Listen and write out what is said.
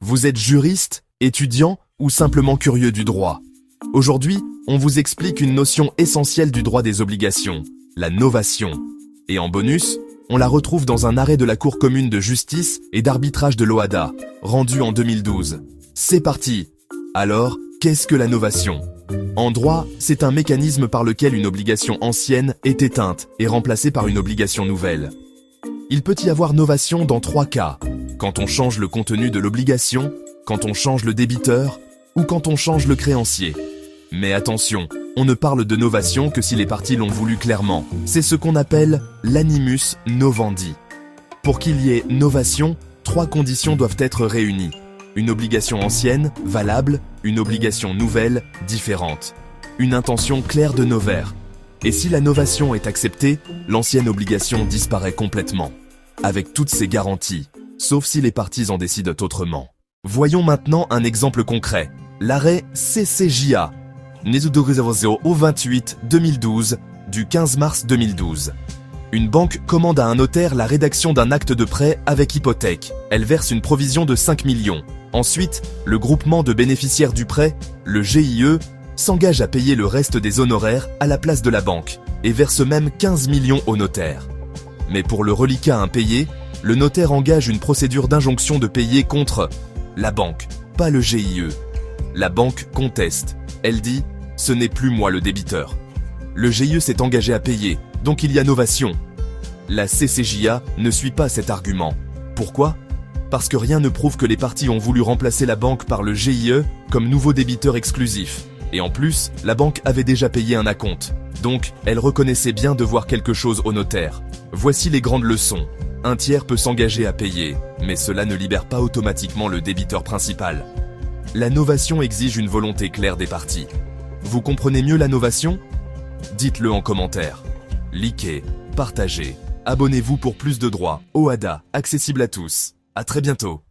Vous êtes juriste, étudiant ou simplement curieux du droit? Aujourd'hui, on vous explique une notion essentielle du droit des obligations, la novation. Et en bonus, on la retrouve dans un arrêt de la Cour commune de justice et d'arbitrage de l'OHADA, rendu en 2012. C'est parti! Alors, qu'est-ce que la novation? En droit, c'est un mécanisme par lequel une obligation ancienne est éteinte et remplacée par une obligation nouvelle. Il peut y avoir novation dans 3 cas. Quand on change le contenu de l'obligation, quand on change le débiteur ou quand on change le créancier. Mais attention, on ne parle de novation que si les parties l'ont voulu clairement. C'est ce qu'on appelle l'animus novandi. Pour qu'il y ait novation, 3 conditions doivent être réunies. Une obligation ancienne, valable, une obligation nouvelle, différente. Une intention claire de novaire. Et si la novation est acceptée, l'ancienne obligation disparaît complètement. Avec toutes ces garanties, sauf si les parties en décident autrement. Voyons maintenant un exemple concret. L'arrêt CCJA, au 28-2012, du 15 mars 2012. Une banque commande à un notaire la rédaction d'un acte de prêt avec hypothèque. Elle verse une provision de 5 millions. Ensuite, le groupement de bénéficiaires du prêt, le GIE, s'engage à payer le reste des honoraires à la place de la banque et verse même 15 millions au notaire. Mais pour le reliquat impayé, le notaire engage une procédure d'injonction de payer contre la banque, pas le GIE. La banque conteste. Elle dit « Ce n'est plus moi le débiteur ». Le GIE s'est engagé à payer, donc il y a novation. La CCJA ne suit pas cet argument. Pourquoi ? Parce que rien ne prouve que les parties ont voulu remplacer la banque par le GIE comme nouveau débiteur exclusif. Et en plus, la banque avait déjà payé un acompte. Donc, elle reconnaissait bien devoir quelque chose au notaire. Voici les grandes leçons. Un tiers peut s'engager à payer, mais cela ne libère pas automatiquement le débiteur principal. La novation exige une volonté claire des parties. Vous comprenez mieux la novation ? Dites-le en commentaire. Likez, partagez, abonnez-vous pour plus de droits. OHADA, accessible à tous. À très bientôt.